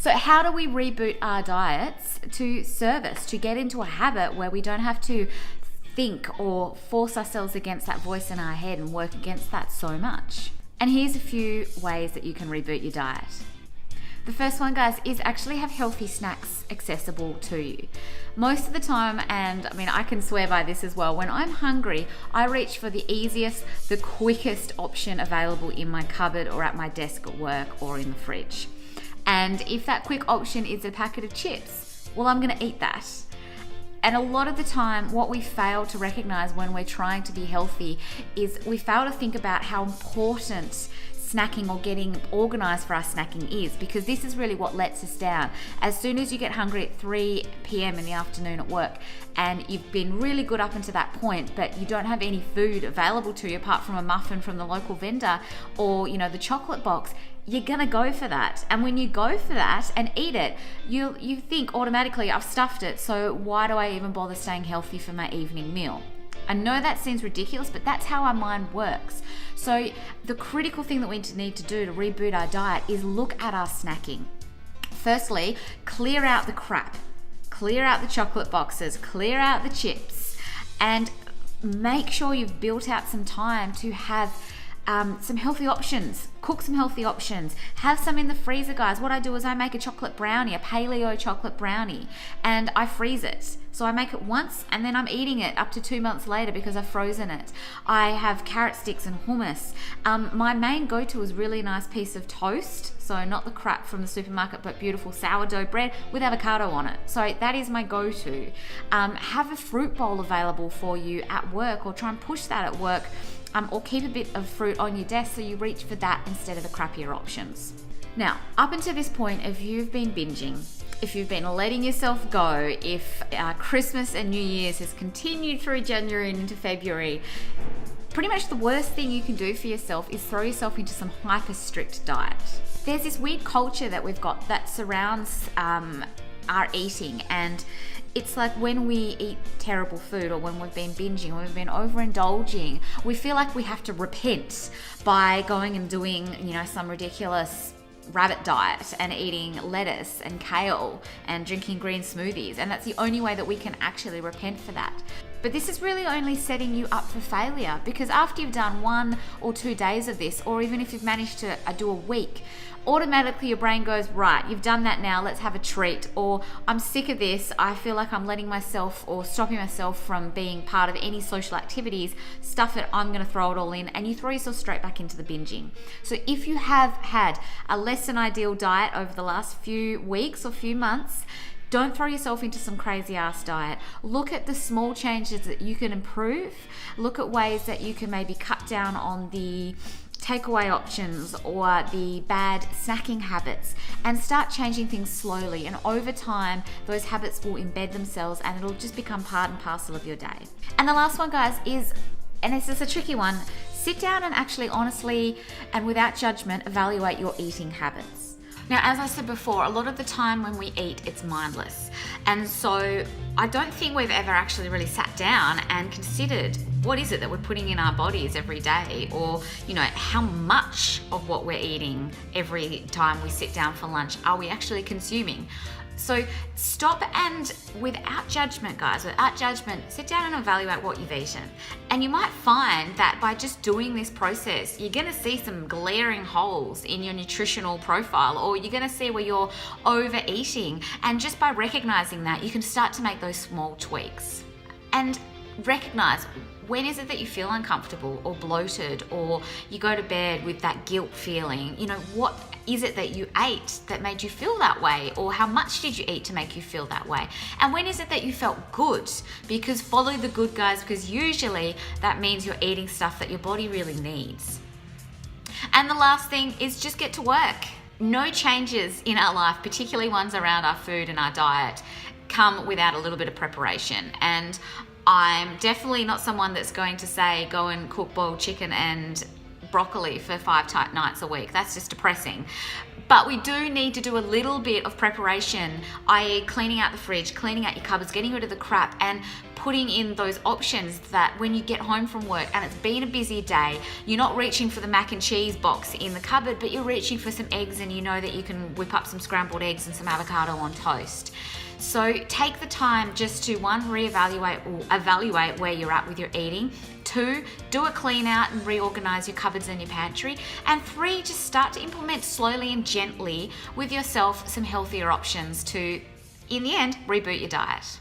So how do we reboot our diets to service, to get into a habit where we don't have to think or force ourselves against that voice in our head and work against that so much? And here's a few ways that you can reboot your diet. The first one, guys, is actually have healthy snacks accessible to you. Most of the time, and I mean, I can swear by this as well, when I'm hungry, I reach for the easiest, the quickest option available in my cupboard or at my desk at work or in the fridge. And if that quick option is a packet of chips, well, I'm gonna eat that. And a lot of the time, what we fail to recognize when we're trying to be healthy is we fail to think about how important snacking or getting organized for our snacking is, because this is really what lets us down. As soon as you get hungry at 3 p.m. in the afternoon at work and you've been really good up until that point, but you don't have any food available to you apart from a muffin from the local vendor or, you know, the chocolate box, you're gonna go for that. And when you go for that and eat it, you think automatically, I've stuffed it, so why do I even bother staying healthy for my evening meal? I know that seems ridiculous, but that's how our mind works. So the critical thing that we need to do to reboot our diet is look at our snacking. Firstly, clear out the crap. Clear out the chocolate boxes, clear out the chips, and make sure you've built out some time to have some healthy options. Cook some healthy options. Have some in the freezer, guys. What I do is I make a chocolate brownie, a paleo chocolate brownie, and I freeze it. So I make it once and then I'm eating it up to 2 months later because I've frozen it. I have carrot sticks and hummus. My main go-to is really nice piece of toast. So not the crap from the supermarket, but beautiful sourdough bread with avocado on it. So that is my go-to. Have a fruit bowl available for you at work, or try and push that at work. Or keep a bit of fruit on your desk so you reach for that instead of the crappier options. Now, up until this point, if you've been binging, if you've been letting yourself go, if Christmas and New Year's has continued through January and into February, pretty much the worst thing you can do for yourself is throw yourself into some hyper strict diet. There's this weird culture that we've got that surrounds our eating, and it's like when we eat terrible food, or when we've been binging, or we've been overindulging, we feel like we have to repent by going and doing, you know, some ridiculous rabbit diet and eating lettuce and kale and drinking green smoothies. And that's the only way that we can actually repent for that. But this is really only setting you up for failure, because after you've done 1 or 2 days of this, or even if you've managed to do a week, automatically your brain goes, right, you've done that, now let's have a treat. Or I'm sick of this, I feel like I'm letting myself or stopping myself from being part of any social activities, stuff it, I'm gonna throw it all in, and you throw yourself straight back into the binging. So if you have had a less than ideal diet over the last few weeks or few months, don't throw yourself into some crazy ass diet. Look at the small changes that you can improve. Look at ways that you can maybe cut down on the takeaway options or the bad snacking habits, and start changing things slowly. And over time, those habits will embed themselves and it'll just become part and parcel of your day. And the last one, guys, is, and this is a tricky one, sit down and actually honestly and without judgment evaluate your eating habits. Now, as I said before, a lot of the time when we eat, it's mindless. And so I don't think we've ever actually really sat down and considered what is it that we're putting in our bodies every day, or, you know, how much of what we're eating every time we sit down for lunch are we actually consuming. So stop and, without judgment, guys, without judgment, sit down and evaluate what you've eaten. And you might find that by just doing this process, you're gonna see some glaring holes in your nutritional profile, or you're gonna see where you're overeating. And just by recognizing that, you can start to make those small tweaks. And recognize, when is it that you feel uncomfortable or bloated, or you go to bed with that guilt feeling? You know, what is it that you ate that made you feel that way, or how much did you eat to make you feel that way? And when is it that you felt good? Because follow the good, guys, because usually that means you're eating stuff that your body really needs. And the last thing is just get to work. No changes in our life, particularly ones around our food and our diet, come without a little bit of preparation. And I'm definitely not someone that's going to say go and cook boiled chicken and broccoli for 5 nights a week. That's just depressing. But we do need to do a little bit of preparation, i.e. cleaning out the fridge, cleaning out your cupboards, getting rid of the crap, and putting in those options that when you get home from work and it's been a busy day, you're not reaching for the mac and cheese box in the cupboard, but you're reaching for some eggs, and you know that you can whip up some scrambled eggs and some avocado on toast. So take the time just to, one, reevaluate or evaluate where you're at with your eating. 2, do a clean out and reorganize your cupboards and your pantry. And 3, just start to implement slowly and gently with yourself some healthier options to, in the end, reboot your diet.